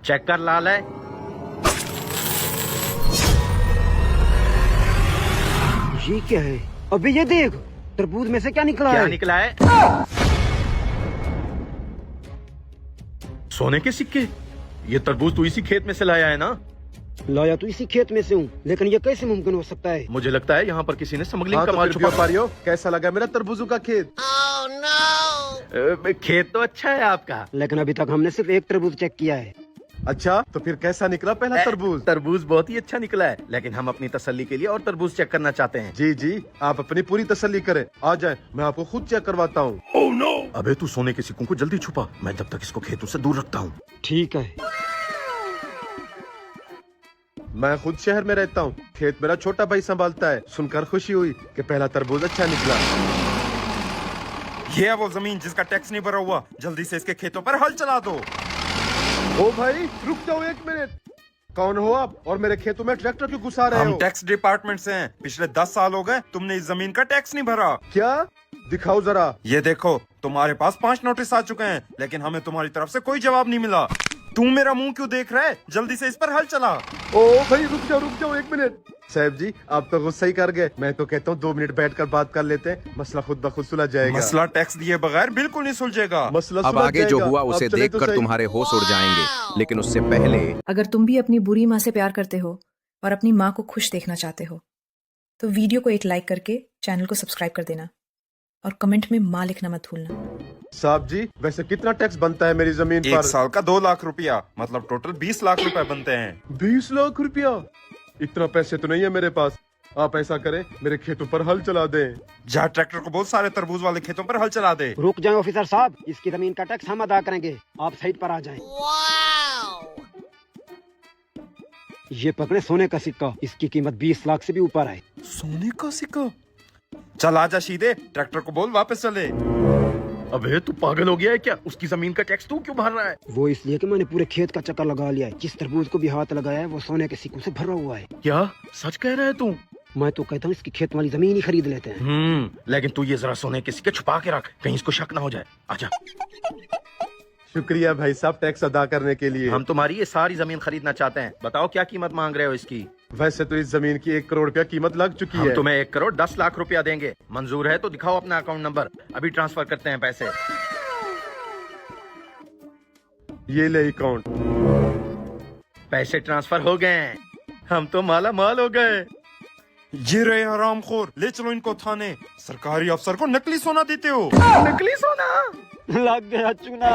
Check कर लाल है। ये क्या है? अबे ये देख, तरबूज में से क्या निकला क्या है? निकला है? सोने के सिक्के। ये तरबूज तू इसी खेत में से लाया है ना? लाया तो इसी खेत में से हूँ, लेकिन ये कैसे मुमकिन हो सकता है? मुझे लगता है यहाँ पर किसी ने स्मगलिंग हाँ, का तो माल फिर छुपा। व्यापारियों, कैसा लगा मेरा तरबूजों का खेत? खेत तो अच्छा है आपका। लेकिन अभी तक हमने सिर्फ एक तरबूज चेक किया है। अच्छा, तो फिर कैसा निकला पहला तरबूज? तरबूज बहुत ही अच्छा निकला है, लेकिन हम अपनी तसल्ली के लिए और तरबूज चेक करना चाहते हैं। जी जी, आप अपनी पूरी तसल्ली करें। आ जाए, मैं आपको खुद चेक करवाता हूँ। Oh no! अबे तू सोने के सिक्कों को जल्दी छुपा, मैं तब तक इसको खेतों से दूर रखता हूँ। ठीक है। मैं खुद शहर में रहता हूँ, खेत मेरा छोटा भाई संभालता है। सुनकर खुशी हुई कि पहला तरबूज अच्छा निकला। ये है वो जमीन जिसका टैक्स नहीं भरा हुआ, जल्दी से इसके खेतों पर हल चला दो। ओ भाई, रुक जाओ 1 मिनट। कौन हो आप और मेरे खेतों में ट्रैक्टर क्यों घुसा रहे हम हो? टैक्स डिपार्टमेंट से हैं। पिछले 10 साल हो गए तुमने इस जमीन का टैक्स नहीं भरा। क्या? दिखाओ जरा। ये देखो, तुम्हारे पास 5 नोटिस आ चुके हैं, लेकिन हमें तुम्हारी तरफ से कोई जवाब नहीं मिला। तू मेरा मुंह क्यों देख रहा है? जल्दी से इस पर हल चला। ओ भाई, रुक जाओ 1 मिनट। साहब जी, आप तो गुस्सा ही कर गए। मैं तो कहता हूँ 2 मिनट बैठकर बात कर लेते हैं, मसला खुद ब खुद सुलझ जाएगा। मसला टैक्स दिए बगैर बिल्कुल नहीं सुलझेगा। मसला अब सुलझ आगे जो जाएगा। हुआ अब उसे चले तो देखकर सही। तुम्हारे होश उड़ जाएंगे, लेकिन उससे पहले अगर तुम भी अपनी बुरी माँ से प्यार करते हो और अपनी माँ को खुश देखना चाहते हो तो वीडियो को एक लाइक करके चैनल को सब्सक्राइब कर देना और कमेंट में माँ लिखना मत भूलना। साहब जी, वैसे कितना टैक्स बनता है मेरी जमीन एक पर? साल का 2 लाख रुपया, मतलब टोटल 20 लाख रुपए बनते हैं। 20 लाख रुपया? इतना पैसे तो नहीं है मेरे पास। आप ऐसा करें, मेरे खेतों पर हल चला दें। जहाँ ट्रैक्टर को बहुत सारे तरबूज वाले खेतों पर हल चला दे। रुक जाएं ऑफिसर साहब, इसकी जमीन का टैक्स हम अदा करेंगे। आप साइड पर आ जाएं। ये पकड़े सोने का सिक्का, इसकी कीमत 20 लाख से भी ऊपर है। सोने का सिक्का? चल आजा सीधे, ट्रैक्टर को बोल वापस चले। अबे तू पागल हो गया है क्या? उसकी जमीन का टैक्स तू क्यों भर रहा है? वो इसलिए कि मैंने पूरे खेत का चक्कर लगा लिया है। जिस तरबूज को भी हाथ लगाया है वो सोने के सिक्कों से भरा हुआ है। क्या सच कह रहा है तू? मैं तो कहता हूँ इसकी खेत वाली जमीन ही खरीद लेते हैं। लेकिन तू ये जरा सोने के सिक्के छुपा के रख, कहीं इसको शक ना हो जाए। आजा। शुक्रिया भाई साहब टैक्स अदा करने के लिए। हम तुम्हारी ये सारी जमीन खरीदना चाहते हैं, बताओ क्या कीमत मांग रहे हो इसकी? वैसे तो इस जमीन की 1 करोड़ रुपया कीमत लग चुकी हम है। तुम्हें 1 करोड़ 10 लाख रुपया देंगे। मंजूर है तो दिखाओ अपना अकाउंट नंबर, अभी ट्रांसफर करते हैं पैसे। ये ले अकाउंट। पैसे ट्रांसफर हो गए हैं, हम तो माला माल हो गए। ये रहे हरामखोर, ले चलो इनको थाने। सरकारी अफसर को नकली सोना देते हो। नकली सोना? लग गया चूना।